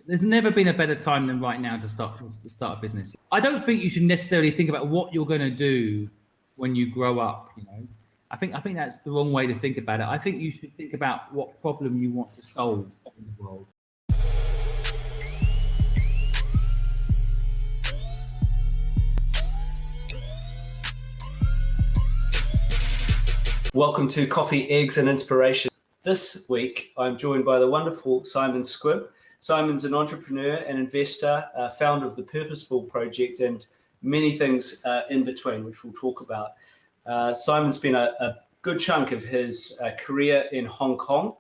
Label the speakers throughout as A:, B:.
A: There's never been a better time than right now to start a business. I don't think you should necessarily think about what you're going to do when you grow up. I think that's the wrong way to think about it. I think you should think about what problem you want to solve in the world.
B: Welcome to Coffee, Eggs and Inspiration. This week, I'm joined by the wonderful Simon Squibb. Simon's an entrepreneur and investor, founder of the Purposeful Project, and many things in between, which we'll talk about. Simon's been a good chunk of his career in Hong Kong,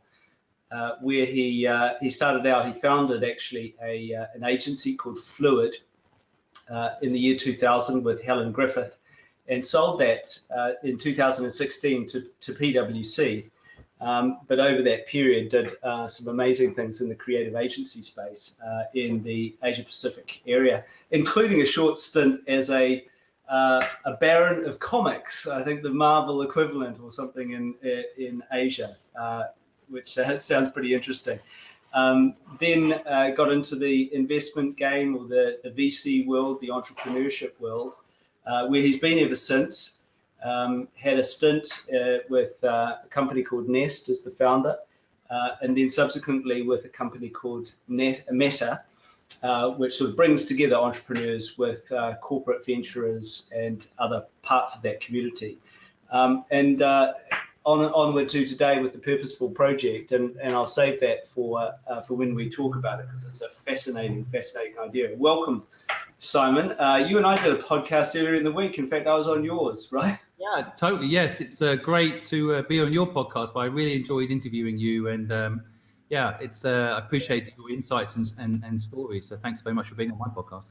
B: where he started out. He founded actually an agency called Fluid in the year 2000 with Helen Griffith, and sold that in 2016 to PwC. But over that period did some amazing things in the creative agency space in the Asia Pacific area, including a short stint as a baron of comics, I think the Marvel equivalent or something in Asia, which sounds pretty interesting. Then got into the investment game, or the VC world, the entrepreneurship world, where he's been ever since. Had a stint with a company called Nest as the founder, and then subsequently with a company called Meta, which sort of brings together entrepreneurs with corporate venturers and other parts of that community. And onward to today with the Purposeful Project, and I'll save that for when we talk about it, because it's a fascinating idea. Welcome, Simon. You and I did a podcast earlier in the week. In fact, I was on yours, right?
A: Yeah, totally. Yes, it's great to be on your podcast. But I really enjoyed interviewing you, and I appreciate your insights and stories. So thanks very much for being on my podcast.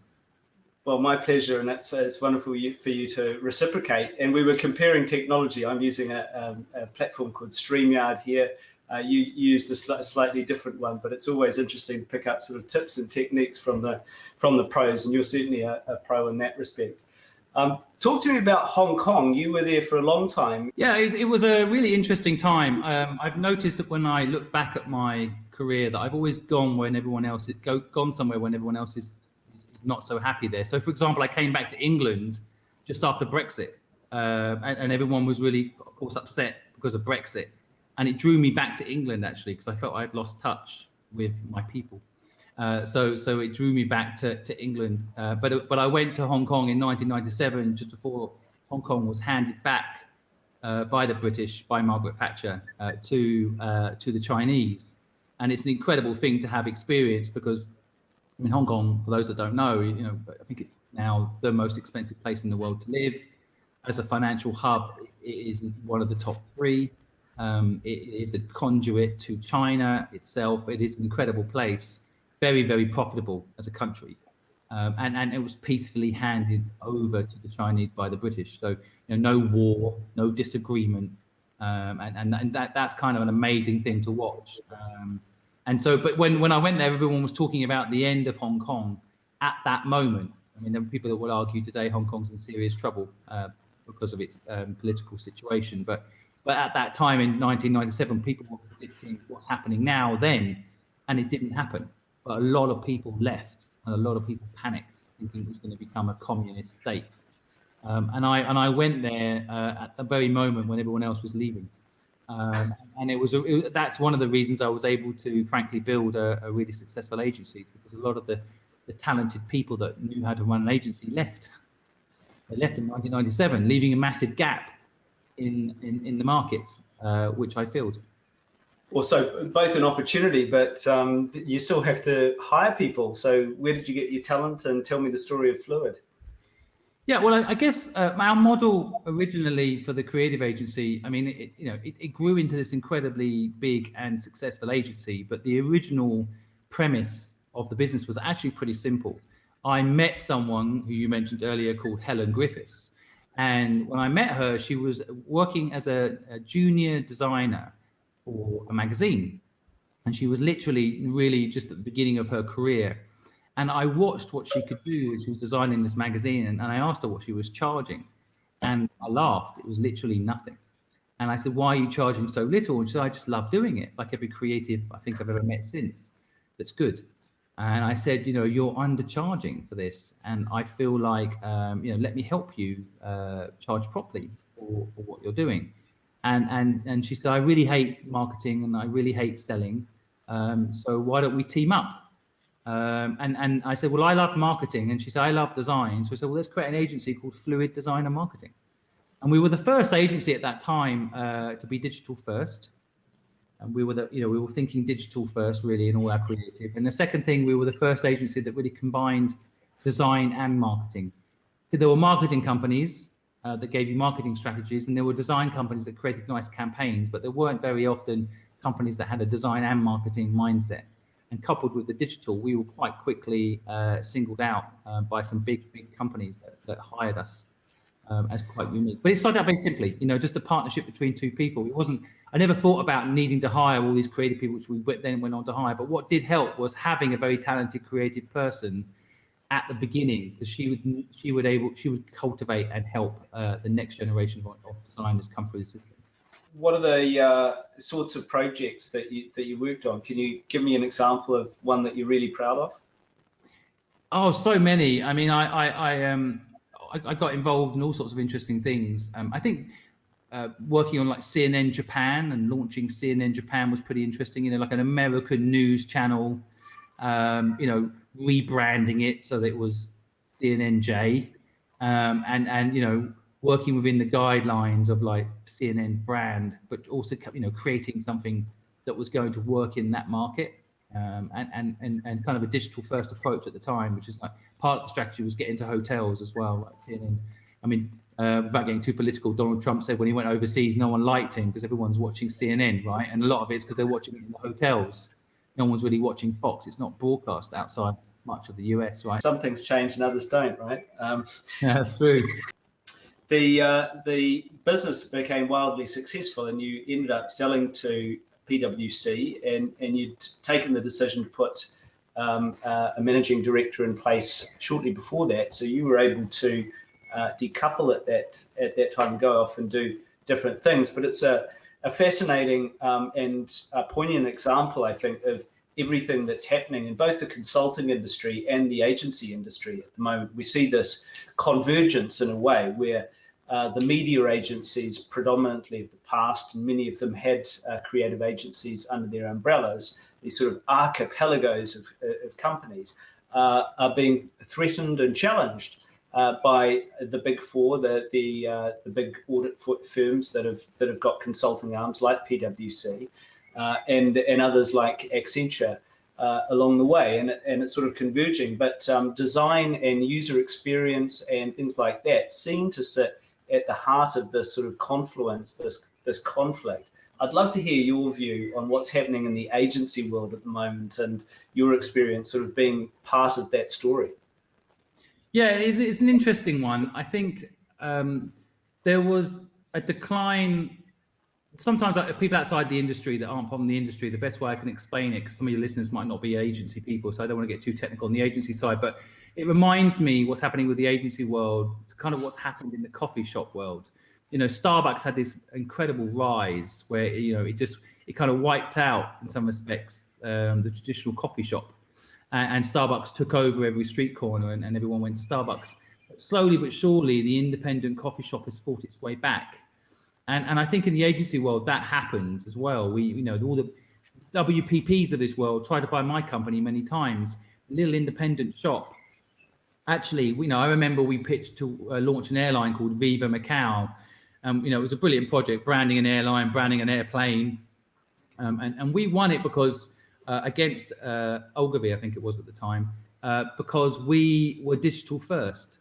B: Well, my pleasure, and it's wonderful for you to reciprocate. And we were comparing technology. I'm using a platform called StreamYard here. You used a slightly different one, but it's always interesting to pick up sort of tips and techniques from the pros, and you're certainly a pro in that respect. Talk to me about Hong Kong. You were there for a long time.
A: Yeah, it was a really interesting time. I've noticed that when I look back at my career, that I've always gone when everyone else gone somewhere when everyone else is not so happy there. So, for example, I came back to England just after Brexit, and everyone was really, of course, upset because of Brexit. And it drew me back to England, actually, because I felt I had lost touch with my people. So it drew me back to England. But I went to Hong Kong in 1997, just before Hong Kong was handed back by the British, by Margaret Thatcher, to the Chinese. And it's an incredible thing to have experienced, because Hong Kong, for those that don't know, I think it's now the most expensive place in the world to live. As a financial hub, it is one of the top three. It is a conduit to China itself. It is an incredible place, very, very profitable as a country. And it was peacefully handed over to the Chinese by the British. So, no war, no disagreement. And that's kind of an amazing thing to watch. But when I went there, everyone was talking about the end of Hong Kong at that moment. There are people that will argue today Hong Kong's in serious trouble because of its political situation. But at that time in 1997, people were predicting what's happening now then, and it didn't happen. But a lot of people left, and a lot of people panicked, thinking it was going to become a communist state. And I went there at the very moment when everyone else was leaving. And that's one of the reasons I was able to, frankly, build a really successful agency, because a lot of the talented people that knew how to run an agency left. They left in 1997, leaving a massive gap in the market, which I filled.
B: Well, so both an opportunity, but you still have to hire people. So where did you get your talent? And tell me the story of Fluid.
A: Yeah, well, I guess our model originally for the creative agency, it grew into this incredibly big and successful agency. But the original premise of the business was actually pretty simple. I met someone who you mentioned earlier called Helen Griffiths. And when I met her, she was working as a junior designer for a magazine. And she was literally really just at the beginning of her career. And I watched what she could do as she was designing this magazine. And I asked her what she was charging. And I laughed. It was literally nothing. And I said, why are you charging so little? And she said, I just love doing it. Like every creative I think I've ever met since. That's good. And I said, you're undercharging for this, and I feel like, let me help you charge properly for what you're doing. And she said, I really hate marketing and I really hate selling. So why don't we team up? And I said, well, I love marketing. And she said, I love design. So we said, well, let's create an agency called Fluid Design and Marketing. And we were the first agency at that time to be digital first. And we were thinking digital first, really, in all our creative. And the second thing, we were the first agency that really combined design and marketing. There were marketing companies that gave you marketing strategies, and there were design companies that created nice campaigns, but there weren't very often companies that had a design and marketing mindset. And coupled with the digital, we were quite quickly singled out by some big companies that hired us as quite unique. But it started out very simply, just a partnership between two people. I never thought about needing to hire all these creative people, which we then went on to hire. But what did help was having a very talented creative person at the beginning, because she would cultivate and help the next generation of designers come through the system.
B: What are the sorts of projects that you worked on? Can you give me an example of one that you're really proud of?
A: Oh, so many. I mean, I got involved in all sorts of interesting things. I think working on like CNN Japan and launching CNN Japan was pretty interesting. Like an American news channel, rebranding it so that it was CNNJ, and working within the guidelines of like CNN brand, but also creating something that was going to work in that market, and kind of a digital first approach at the time, which is like part of the strategy was get into hotels as well, like CNN. I mean, without getting too political, Donald Trump said when he went overseas, no one liked him because everyone's watching CNN, right? And a lot of it's because they're watching it in the hotels. No one's really watching Fox. It's not broadcast outside much of the US, right?
B: Some things change and others don't, right?
A: Yeah, that's true.
B: The business became wildly successful, and you ended up selling to PwC, and you'd taken the decision to put a managing director in place shortly before that. So you were able to decouple at that time and go off and do different things. But it's a fascinating and a poignant example, I think, of everything that's happening in both the consulting industry and the agency industry at the moment. We see this convergence in a way where the media agencies predominantly of the past, and many of them had creative agencies under their umbrellas, these sort of archipelagos of companies, are being threatened and challenged by the big four, the big audit firms that have got consulting arms like PwC, and others like Accenture along the way, and it's sort of converging. But design and user experience and things like that seem to sit at the heart of this sort of confluence, this conflict. I'd love to hear your view on what's happening in the agency world at the moment and your experience sort of being part of that story.
A: Yeah, it's an interesting one. I think there was a decline. Sometimes people outside the industry that aren't from the industry, the best way I can explain it, because some of your listeners might not be agency people, so I don't want to get too technical on the agency side, but it reminds me what's happening with the agency world, kind of what's happened in the coffee shop world. Starbucks had this incredible rise where, it kind of wiped out in some respects the traditional coffee shop, and Starbucks took over every street corner and everyone went to Starbucks. But slowly but surely, the independent coffee shop has fought its way back. And I think in the agency world, that happened as well. All the WPPs of this world tried to buy my company many times, little independent shop. Actually, I remember we pitched to launch an airline called Viva Macau. It was a brilliant project, branding an airline, branding an airplane. And we won it because against Ogilvy, I think it was at the time, because we were digital first.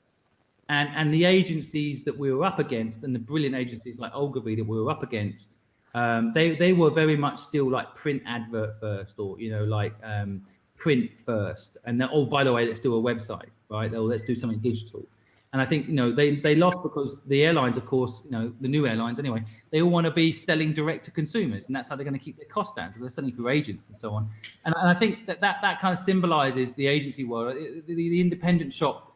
A: And the agencies that we were up against, and the brilliant agencies like Ogilvy that we were up against, they were very much still like print advert first, or print first. And then, oh, by the way, let's do a website, right? Let's do something digital. And I think they lost because the airlines, of course, the new airlines anyway, they all want to be selling direct to consumers, and that's how they're going to keep their costs down because they're selling through agents and so on. And I think that kind of symbolizes the agency world. The independent shop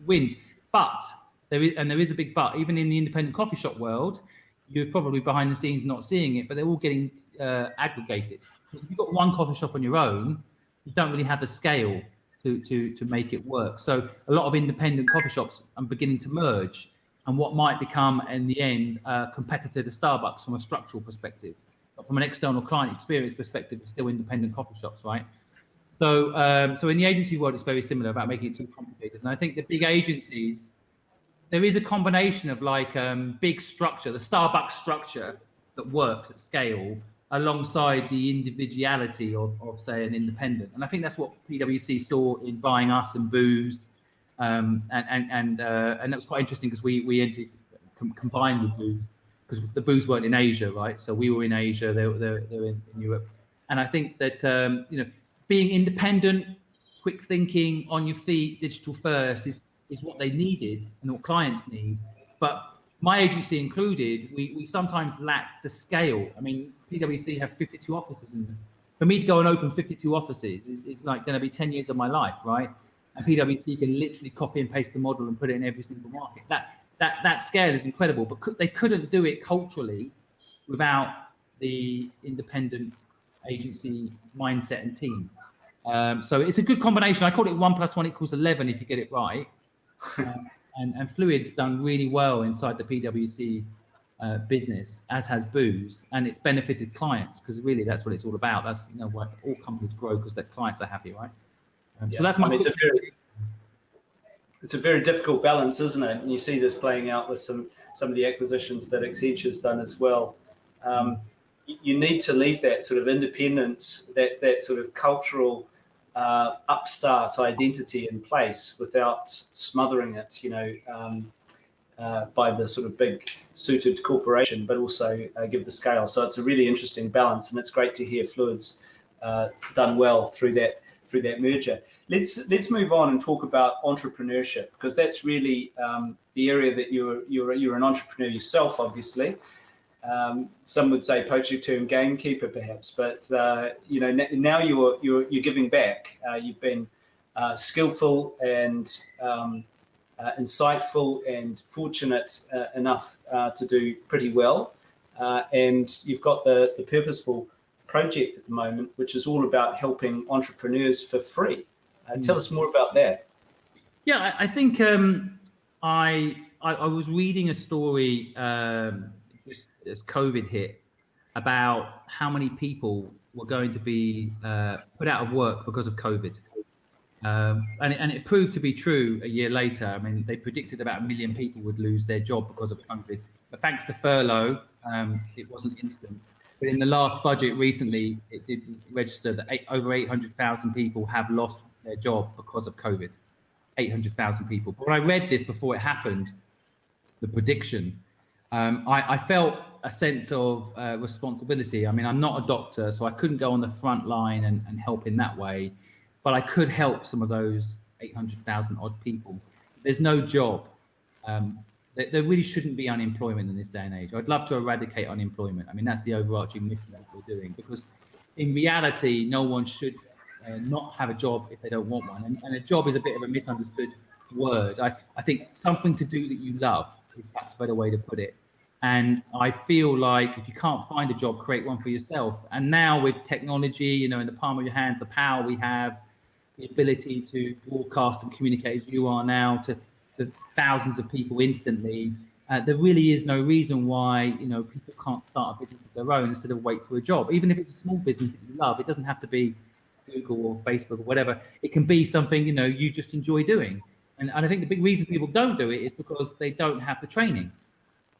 A: wins. But there is a big but. Even in the independent coffee shop world, you're probably behind the scenes not seeing it, but they're all getting aggregated. If you've got one coffee shop on your own, you don't really have the scale to make it work. So a lot of independent coffee shops are beginning to merge, and what might become in the end a competitor to Starbucks from a structural perspective. But from an external client experience perspective, it's still independent coffee shops, right? So so in the agency world, it's very similar about making it too complicated. And I think the big agencies, there is a combination of like big structure, the Starbucks structure that works at scale, alongside the individuality of say an independent. And I think that's what PwC saw in buying us and Booze, and that was quite interesting because we entered combined with Booze, because the Booze weren't in Asia, right? So we were in Asia, they were in Europe. And I think that you know, being independent, quick thinking, on your feet, digital first is what they needed and what clients need. But my agency included, we sometimes lack the scale. I mean, PwC have 52 offices, and for me to go and open 52 offices is like going to be 10 years of my life, right? And PwC can literally copy and paste the model and put it in every single market. That scale is incredible, but they couldn't do it culturally without the independent agency mindset and team. So it's a good combination. I call it 1 + 1 = 11 if you get it right. And Fluid's done really well inside the PwC business, as has Booze, and it's benefited clients, because really that's what it's all about. That's, you know, why all companies grow, because their clients are happy, right? So that's my.
B: It's a very difficult balance, isn't it? And you see this playing out with some of the acquisitions that Accenture's done as well. You need to leave that sort of independence, that sort of cultural upstart identity in place without smothering it, you know, by the sort of big suited corporation, but also give the scale. So it's a really interesting balance, and it's great to hear Fluid's done well through that merger. Let's move on and talk about entrepreneurship, because that's really the area that you're an entrepreneur yourself, obviously. Some would say poacher turned gamekeeper, perhaps, but you know, now you're giving back. You've been skillful and insightful and fortunate enough to do pretty well, and you've got the Purposeful Project at the moment, which is all about helping entrepreneurs for free. Tell us more about that.
A: Yeah, I think I was reading a story just as COVID hit about how many people were going to be put out of work because of COVID. And it proved to be true a year later. I mean, they predicted about 1 million people would lose their job because of COVID. But thanks to furlough, it wasn't instant. But in the last budget recently, it did register that over 800,000 people have lost their job because of COVID. 800,000 people. But when I read this before it happened, the prediction, I felt a sense of responsibility. I mean, I'm not a doctor, so I couldn't go on the front line and help in that way, but I could help some of those 800,000 odd people. There's no job. There really shouldn't be unemployment in this day and age. I'd love to eradicate unemployment. I mean, that's the overarching mission that we're doing, because in reality, no one should not have a job if they don't want one. And a job is a bit of a misunderstood word. I think something to do that you love is perhaps a better way to put it. And I feel like if you can't find a job, create one for yourself. And now with technology, you know, in the palm of your hands, the power we have, the ability to broadcast and communicate as you are now to thousands of people instantly, there really is no reason why, you know, people can't start a business of their own instead of wait for a job. Even if it's a small business that you love, it doesn't have to be Google or Facebook or whatever. It can be something, you know, you just enjoy doing. And I think the big reason people don't do it is because they don't have the training.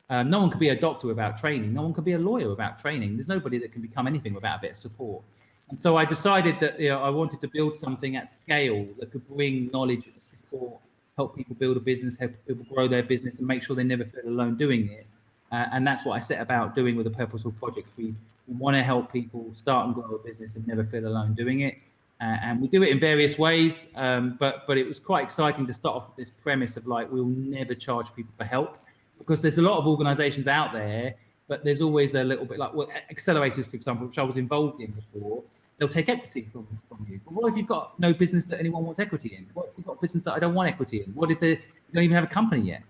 A: No one can be a doctor without training. No one can be a lawyer without training. There's nobody that can become anything without a bit of support. And so I decided that, you know, I wanted to build something at scale that could bring knowledge and support, help people build a business, help people grow their business, and make sure they never feel alone doing it. And that's what I set about doing with the Purposeful Project. We want to help people start and grow a business and never feel alone doing it. And we do it in various ways, but it was quite exciting to start off with this premise of like, we'll never charge people for help, because there's a lot of organizations out there, but there's always a little bit like, well, accelerators, for example, which I was involved in before, they'll take equity from you. But what if you've got no business that anyone wants equity in? What if you've got a business that I don't want equity in? What if you don't even have a company yet?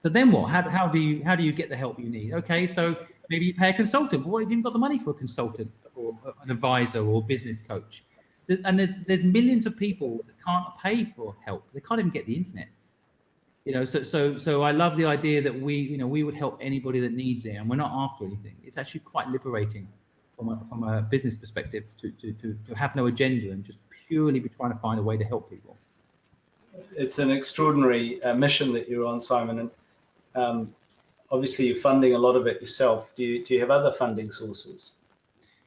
A: So then what? How do you get the help you need? Okay, so maybe you pay a consultant. But what if you haven't got the money for a consultant or an advisor or business coach? and there's millions of people that can't pay for help. They can't even get the internet. So I love the idea that we would help anybody that needs it, and we're not after anything. It's actually quite liberating from a business perspective to have no agenda and just purely be trying to find a way to help people.
B: It's an extraordinary mission that you're on, Simon, and obviously you're funding a lot of it yourself. Do you have other funding sources?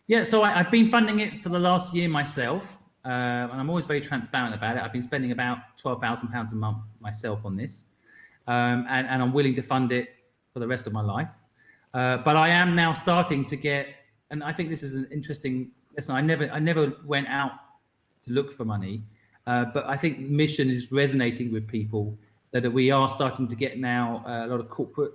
A: Yeah, so I've been funding it for the last year myself, and I'm always very transparent about it. I've been spending about £12,000 a month myself on this, and I'm willing to fund it for the rest of my life. But I am now starting to get, and I think this is an interesting lesson. I never went out to look for money, but I think mission is resonating with people, that we are starting to get now a lot of corporate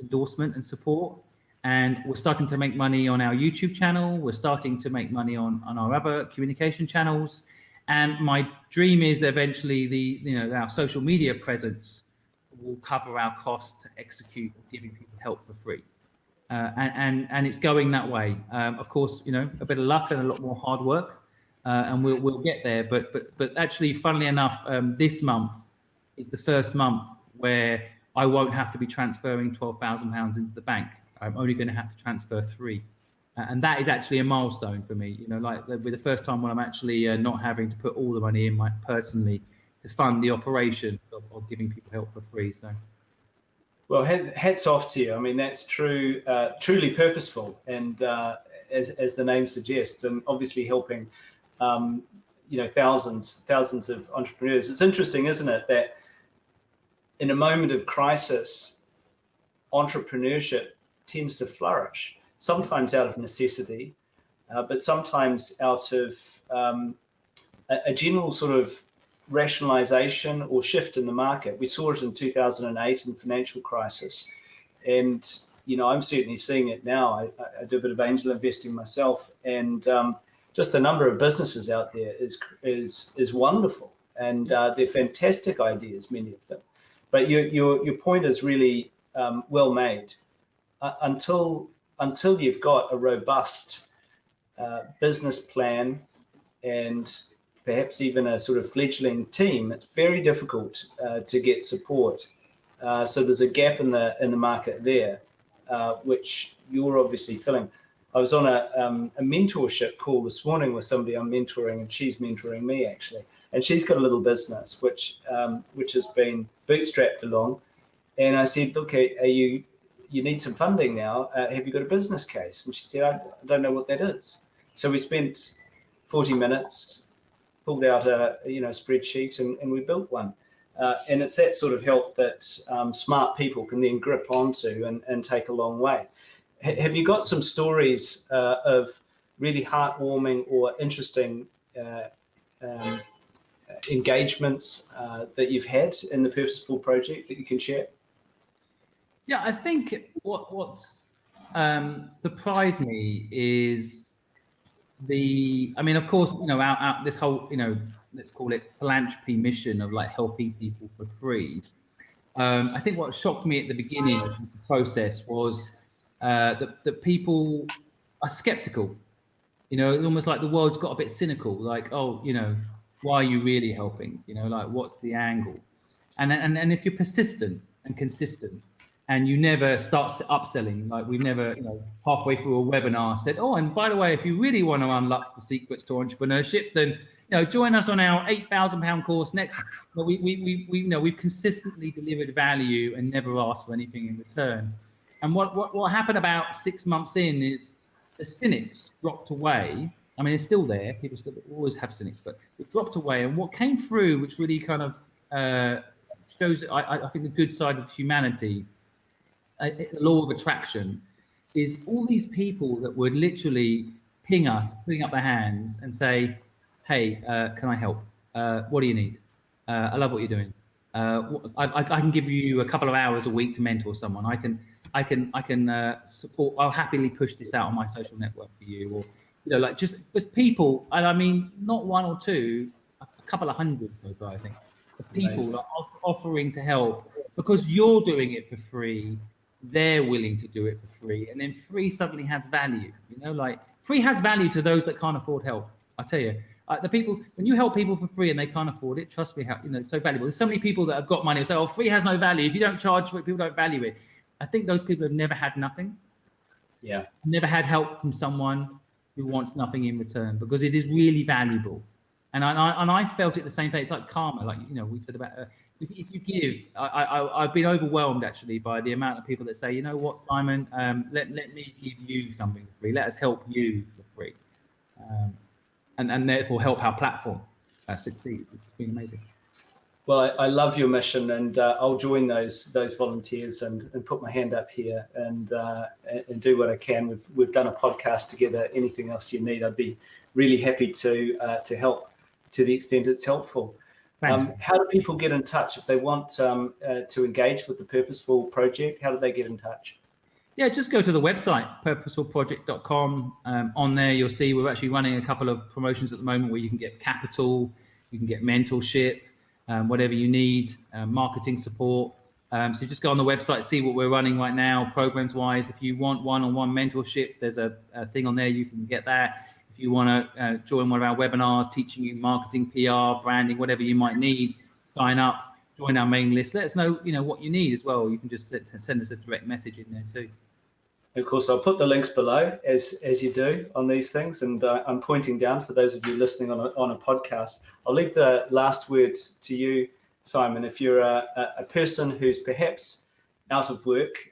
A: endorsement and support. And we're starting to make money on our YouTube channel. We're starting to make money on our other communication channels. And my dream is eventually our social media presence will cover our cost to execute giving people help for free. And it's going that way. Of course, a bit of luck and a lot more hard work, and we'll get there. But actually, funnily enough, this month is the first month where I won't have to be transferring £12,000 into the bank. I'm only going to have to transfer 3, and that is actually a milestone for me. Like it'll be the first time when I'm actually not having to put all the money in personally to fund the operation of giving people help for free. So,
B: well, hats off to you. I mean, that's true, truly purposeful, and as the name suggests, and obviously helping, thousands of entrepreneurs. It's interesting, isn't it, that in a moment of crisis, entrepreneurship tends to flourish, sometimes out of necessity, but sometimes out of a general sort of rationalization or shift in the market. We saw it in 2008 in the financial crisis, and I'm certainly seeing it now. I do a bit of angel investing myself, and just the number of businesses out there is wonderful, and they're fantastic ideas, many of them. But your point is really well made. Until you've got a robust business plan and perhaps even a sort of fledgling team, it's very difficult to get support. So there's a gap in the market there, which you're obviously filling. I was on a mentorship call this morning with somebody I'm mentoring, and she's mentoring me actually, and she's got a little business which has been bootstrapped along. And I said, look, you need some funding now. Have you got a business case? And she said, I don't know what that is. So we spent 40 minutes, pulled out a spreadsheet, and we built one. And it's that sort of help that smart people can then grip onto and take a long way. Have you got some stories of really heartwarming or interesting engagements that you've had in the Purposeful Project that you can share?
A: Yeah, I think what's surprised me is of course, our this whole, let's call it philanthropy mission of like helping people for free. I think what shocked me at the beginning of the process was that people are skeptical. Almost like the world's got a bit cynical, like, oh, why are you really helping? Like, what's the angle? And if you're persistent and consistent, and you never start upselling, like we've never, halfway through a webinar said, oh, and by the way, if you really want to unlock the secrets to entrepreneurship, then join us on our £8,000 course next. We've consistently delivered value and never asked for anything in return. And what happened about 6 months in is the cynics dropped away. I mean, it's still there. People still always have cynics, but it dropped away. And what came through, which really kind of shows, I think, the good side of humanity, the law of attraction, is all these people that would literally ping us, putting up their hands and say, hey, can I help? What do you need? I love what you're doing. I can give you a couple of hours a week to mentor someone. I can support. I'll happily push this out on my social network for you, or like just with people. And I mean, not one or two, a couple of hundred so far, I think. The people are offering to help because you're doing it for free. They're willing to do it for free, and then free suddenly has value. Like free has value to those that can't afford help. I tell you, The people, when you help people for free and they can't afford it, trust me, it's so valuable. There's so many people that have got money who say, "Oh, free has no value. If you don't charge for it, people don't value it." I think those people have never had nothing.
B: Yeah.
A: Never had help from someone who wants nothing in return, because it is really valuable. And I felt it the same way. It's like karma, like we said about if you give. I've been overwhelmed actually by the amount of people that say, "You know what, Simon, let me give you something for free. Let us help you for free." And therefore help our platform succeed, which has been amazing.
B: Well, I love your mission, and I'll join those volunteers and put my hand up here and do what I can. We've done a podcast together. Anything else you need, I'd be really happy to help to the extent it's helpful. How do people get in touch if they want to engage with the Purposeful Project? How do they get in touch?
A: Yeah, just go to the website, purposefulproject.com. On there, you'll see we're actually running a couple of promotions at the moment where you can get capital, you can get mentorship, whatever you need, marketing support. So just go on the website, see what we're running right now, programs-wise. If you want one-on-one mentorship, there's a thing on there, you can get that. If you want to join one of our webinars, teaching you marketing, PR, branding, whatever you might need, sign up, join our mailing list. Let us know, what you need as well. You can just send us a direct message in there too.
B: Of course, I'll put the links below as you do on these things, and I'm pointing down for those of you listening on a podcast. I'll leave the last word to you, Simon. If you're a person who's perhaps out of work,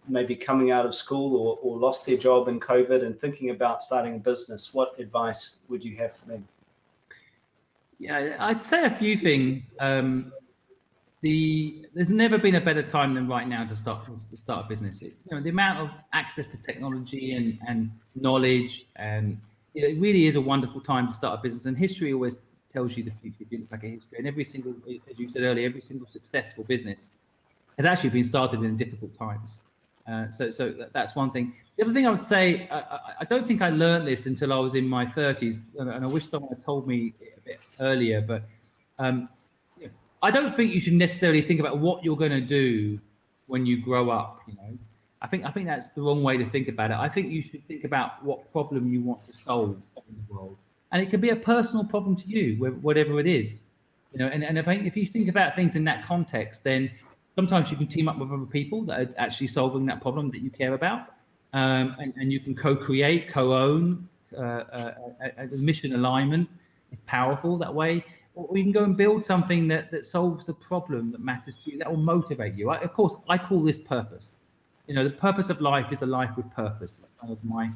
B: maybe coming out of school or lost their job in COVID and thinking about starting a business, what advice would you have for them?
A: Yeah, I'd say a few things. There's never been a better time than right now to start a business. The amount of access to technology and knowledge, and it really is a wonderful time to start a business. And history always tells you the future. If you look back at history, and every single, as you said earlier, every single successful business has actually been started in difficult times. So that's one thing. The other thing I would say, I don't think I learned this until I was in my 30s, and I wish someone had told me a bit earlier, but I don't think you should necessarily think about what you're going to do when you grow up. I think that's the wrong way to think about it. I think you should think about what problem you want to solve in the world, and it could be a personal problem to you, whatever it is. And if you think about things in that context, then sometimes you can team up with other people that are actually solving that problem that you care about, and you can co-create, co-own. Mission alignment is powerful that way. Or you can go and build something that solves the problem that matters to you, that will motivate you. Of course, I call this purpose. The purpose of life is a life with purpose. It's kind of my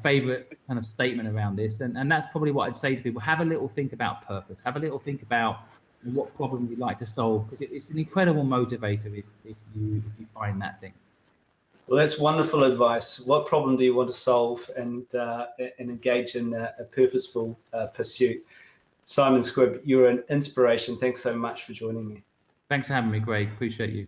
A: favorite kind of statement around this. And that's probably what I'd say to people. Have a little think about purpose. Have a little think about what problem you'd like to solve, because it's an incredible motivator if you find that thing.
B: Well, that's wonderful advice. What problem do you want to solve, and engage in a purposeful pursuit? Simon Squibb, you're an inspiration. Thanks so much for joining me.
A: Thanks for having me, Greg. Appreciate you.